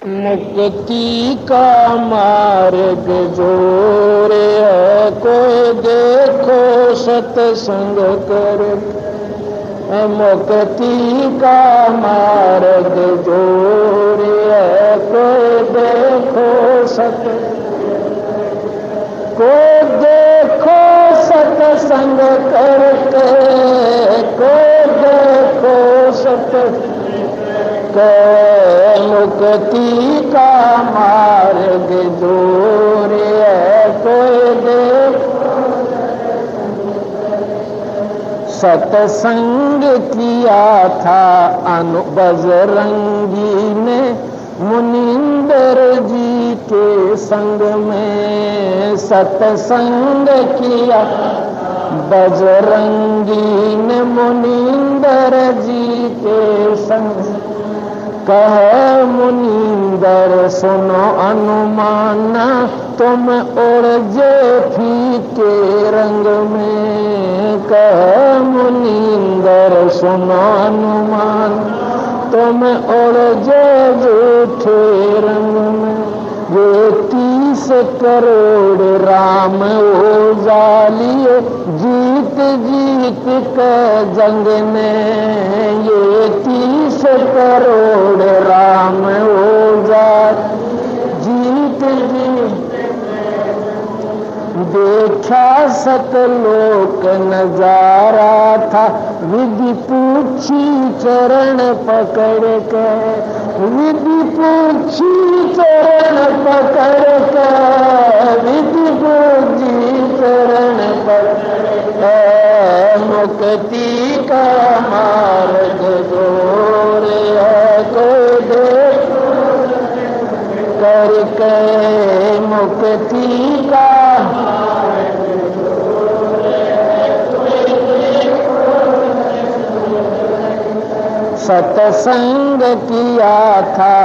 मुक्ति का मार्ग जोरे है, कोई देखो सत्संग कर। मुक्ति का मार्ग जोरे है, कोई देखो कोई देखो सत्संग करके, कोई देखो सत्संग। मुक्ति का मार्ग दूर है, कोई देखो। सत्संग किया था बजरंगी ने मुनिंदर जी के संग में। सत्संग किया बजरंगी ने मुनिंदर जी के संग। कहे मुनिंदर सुनो अनुमाना, तुम उड़ जे फीके रंग में। कहे मुनिंदर सुनो अनुमान, तुम उड़ जे झूठे रंग में। ये 30 करोड़ राम हो जालिए, जीत जीत के जंग में। ये 30 करोड़ राम हो जा जीत जीत। देखा सतलोक नजारा था, विधि पूछी चरण पकड़ के। विधि पूछी चरण पकड़ के, विधि पूछी चरण पकड़ के। मुक्ति का मार्ग जोर है, कोई देखो करके। मुक्ति का सत्संग किया था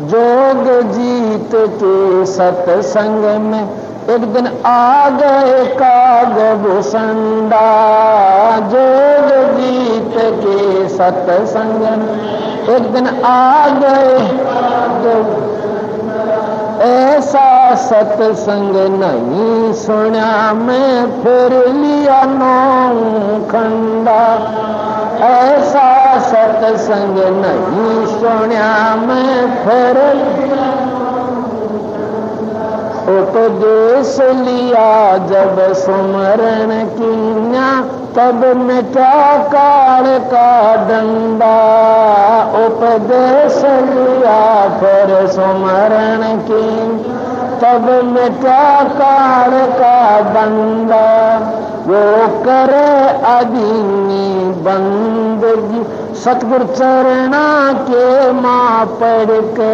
जोग जीत के सत्संग में। एक दिन आ गए कागभूषणा, जोग जीत के सत्संग में। एक दिन आ गए, ऐसा सत्संग नहीं सुना मैं, फिर लिया 9 खंडा। ऐसा सत्संग नहीं सुना मैं, फिर उपदेश लिया जब सुमरण कीन्या, तब मिटा काल का डंडा। उपदेश लिया फिर सुमरण कीन, तब मिटा काल का डंडा। वो करे अदीनी बंदगी, सतगुरु चरणा के माँ पढ़ के।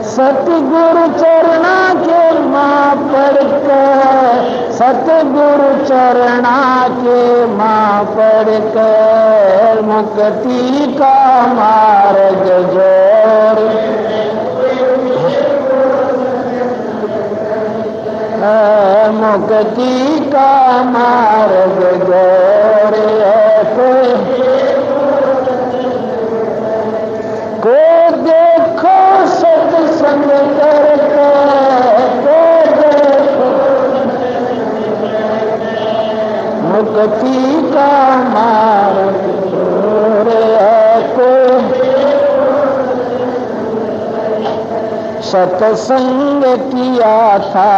सतगुरु चरणा के माँ पढ़ के, सतगुरु चरणा के माँ पढ़ के। मुक्ति का मार्ग जोर, मुक्ति का मार्ग जोर है, कोई देखो सत्संग करके। कोई देखो मुक्ति का मार्ग जोर है, कोई सत्संग किया था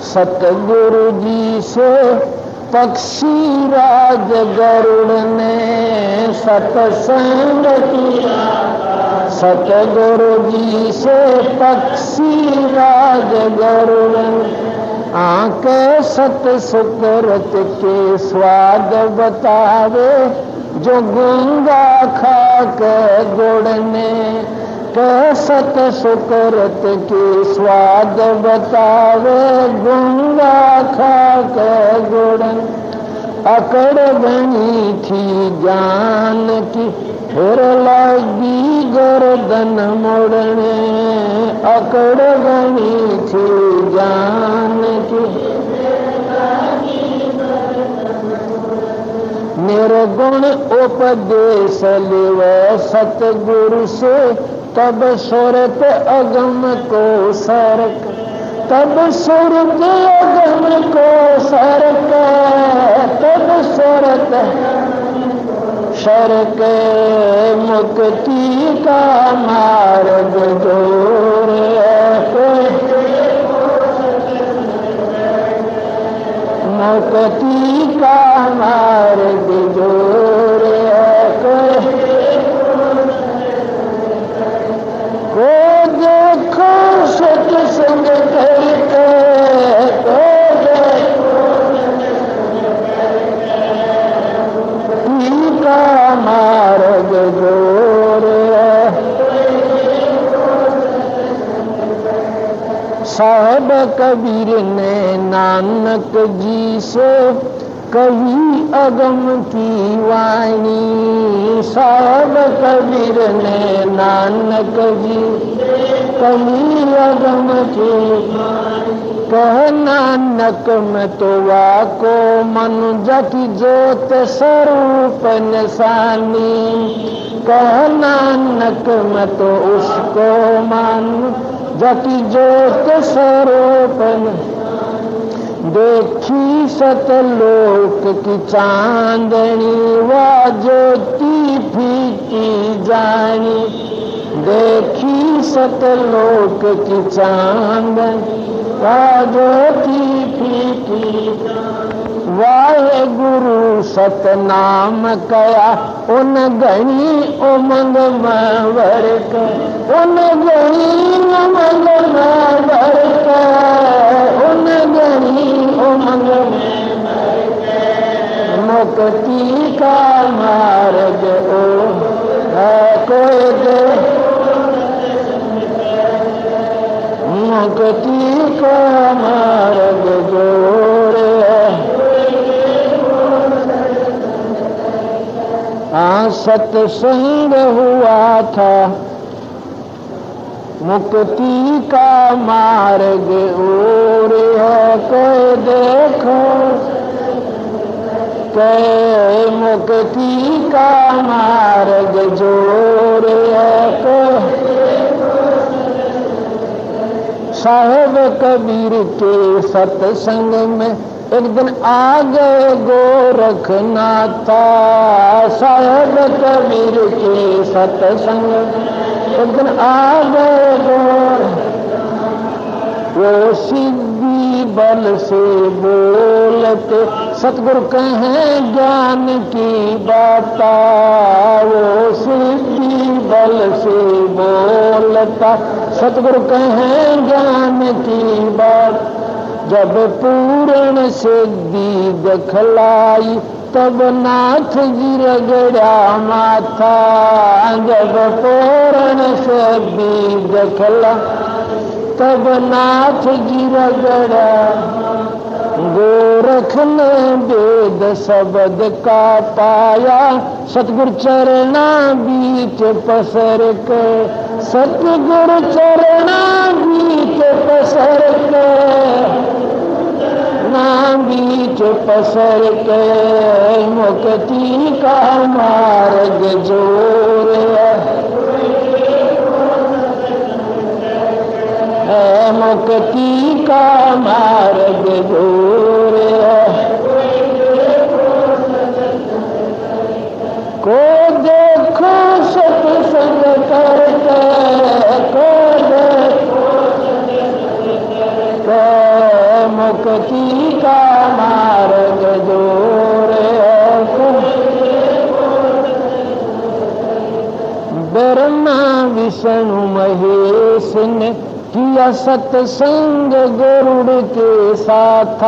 सतगुरु जी से पक्षी राज गरुड़ ने। सत्संग किया सतगुरु जी से पक्षी राज गरुड़ ने। आंखें सत सुकृत के स्वाद बतावे, जो गंगा खा के गुड़ ने। सत सुकृत के स्वाद बतावे, गंगा खा के गुड़। अकड़ बनी थी जान की, फिर लगी गर्दन मुड़ने। अकड़ बनी थी जान की, निर्गुण उपदेश लिव सतगुरु से तब सुरत अगम को सरक, तब सुरत अगम को सरक, तब सुरत शरक मुक्ति का मार्ग जोर, मुक्ति का मार्ग जोर, को देखो सत्संग करके, को देखो का मार्ग जोर, साहब कबीर ने नानक जी से कही अगम की वाणी, साहब कबीर ने नानक जी कही अगम की, कह नानक में तो वाको मनुजा की ज्योत स्वरूप निशानी, कह नानक में तो उसको मान जति ज्योत स्वरूप, देखी सतलोक की चांदनी वा ज्योति फीकी जानी, देखी सतलोक की चांदनी वा ज्योति फीकी, वाहे गुरु सतनाम कया उन गणी उमंग में वर्क, उन गणी उमंग में वर्क, उन गणी उमंग में मुक्ति का मार्ग ओ है कोई दे, मुक्ति का मार्ग जोर, सत्संग हुआ था मुक्ति का मार्ग और है, कोई देखो के मुक्ति का मार्ग जोर है, साहेब कबीर के सत्संग में एक दिन आ गए गोरखनाथा, साहेब कबीर के सत्संग एक दिन आ गए गोरख, वो सिद्धि बल से बोलते सतगुरु कहें ज्ञान की बाता, वो सिद्धि बल से बोलता सतगुरु कहें ज्ञान की बात, जब पूर्ण सिद्धि दिखलाई तब नाथ जी रगड़ा माथा, जब पूर्ण सिद्धि दिखला तब नाथ जी रगड़ा, गोरख ने वेद शब्द का पाया सतगुरु चरणा बीच पसर के, सतगुरु चरणा बीच पसर के, ना बीच पसर के मुक्ति का मार्ग जोर है, मुक्ति का मार्ग जोर है, को देखो सत्संग करके, को देखो मुक्ति का मार्ग जोर है, ब्रह्मा विष्णु महेश ने किया सत्संग गरुड़ के साथ,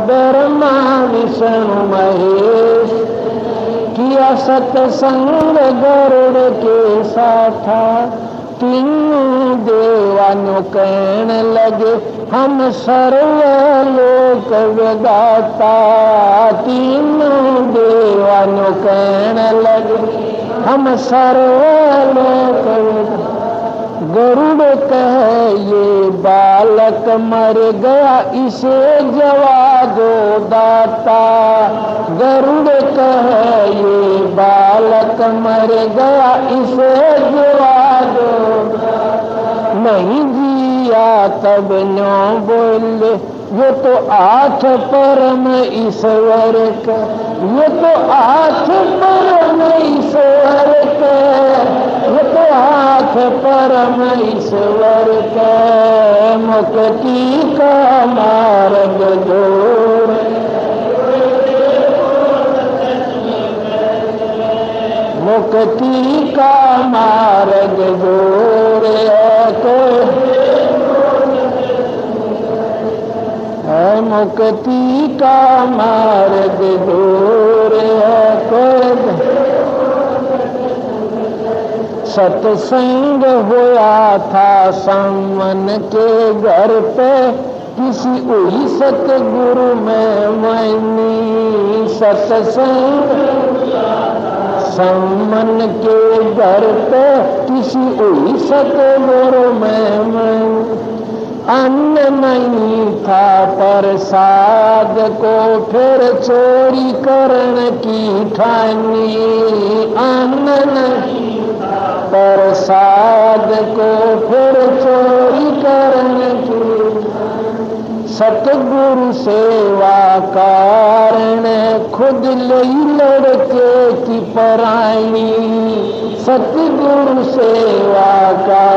ब्रह्मा विष्णु महेश किया सत्संग गरुड़ के साथ, तीनों देवानों कहने लगे हम सर्वलोक विदाता, तीनों देवानों कहने लगे हम सर्वलोक विदाता, गरुड़ कहे ये बालक मर गया इसे जवा दो दाता, गरुड़ कहे ये बालक मर गया इसे जवा दो नहीं जिया तब न्यो बोले ये तो आठ परम ईश्वर का, ये तो आठ परम ईश्वर का, ये तो आठ परम ईश्वर का मुक्ति का मार्ग जोड़, मुक्ति का मार्ग जोड़े है, मुक्ति का मार्ग जोड़े सत्संग हुआ था सामन के घर पे, किसी वही सतगुरु में मैनी सत्संग सामन के घर पे, किसी वही सतगुरु में मैं अन्न नहीं था प्रसाद को फिर चोरी करने की ठानी, अन्न नहीं प्रसाद को फिर चोरी करने की, सतगुरु सेवा कारण खुद लई लड़के की पराई, सतगुरु सेवा का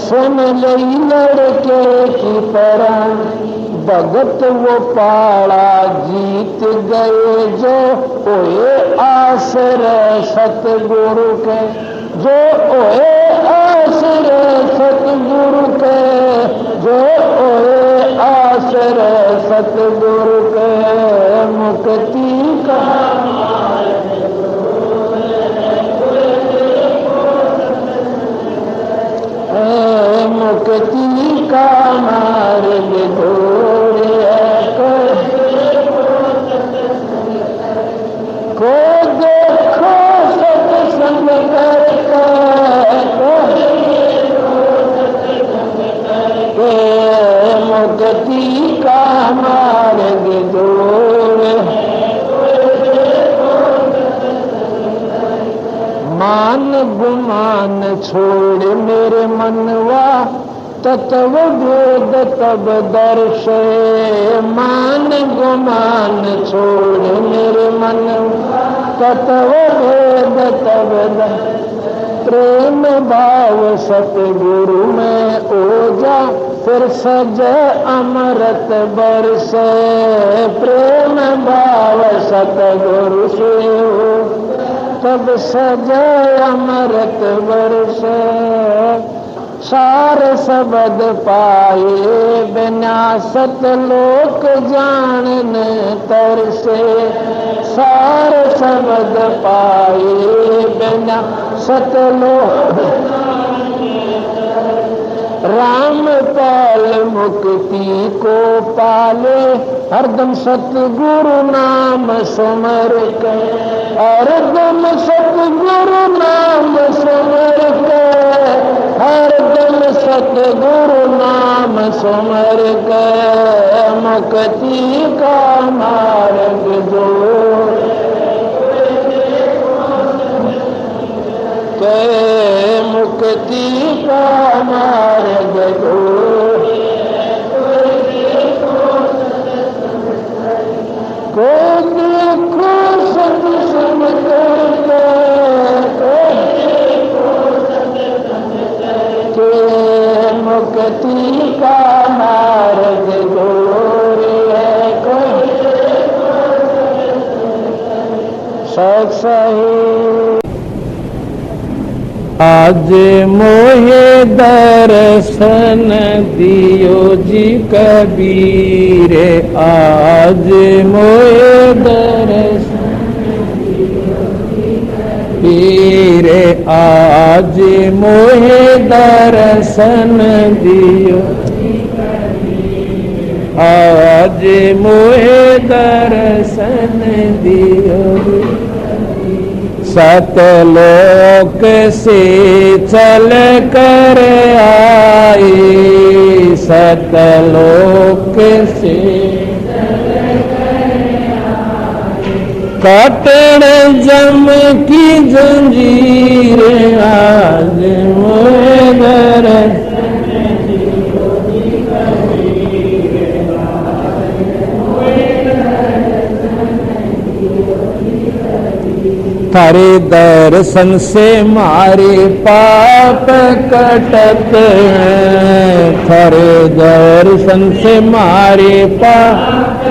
सुन लई लड़के की पराई, भगत वो पाड़ा जीत गए जो ओए आश्रय सतगुरु के, जो ओए आश्रय सतगुरु के, जो ओए आश्रय सतगुरु के मुक्ति का मुक्ति का मार्ग जोड़े को देखो सत्संग करके, मुक्ति का मार्ग जोड़े, मान गुमान छोड़ मेरे मनवा तत्व वेद तब दर्शे, मान गुमान छोड़ मेरे मनवा तत्व वेद तब दर्शे, प्रेम भाव सतगुरु में ओजा फिर सजे अमृत बरसे, प्रेम भाव सतगुरु से हो तब सजे अमृत बरसे, सार शब्द पाए बिना सतलोक जानने तरसे, सार शब्द पाए बिना सतलोक, राम पाल मुक्ति को पाले हरदम सतगुरु नाम सुमर के, हरदम सतगुरु नाम सुमर के, हरदम सतगुरु नाम सुमर के मुक्ति का मार्ग जोड़ के, मुक्ति का मार्ग जोड़ को देखो सत्संग करके, मुक्ति का मार्ग जोड़े सही। आज मोहे दर्शन दियो जी कबीर, आज मोहे दर्शन पीर, आज मोहे दर्शन दियो, आज मोहे दर्शन दियो, सतलोक से चल कर आए, सतलोक से कटण जम की जंजीर, आज मोहे दर्शन थारे दर्शन से मारे पाप कटत हैं, थारे दर्शन से मारे पाप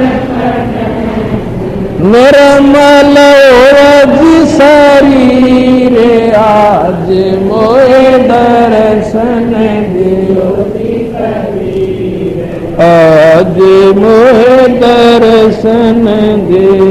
निर्मल ओज शरीर आज मोए दर्शन दियो, आज मोए दर्शन दियो।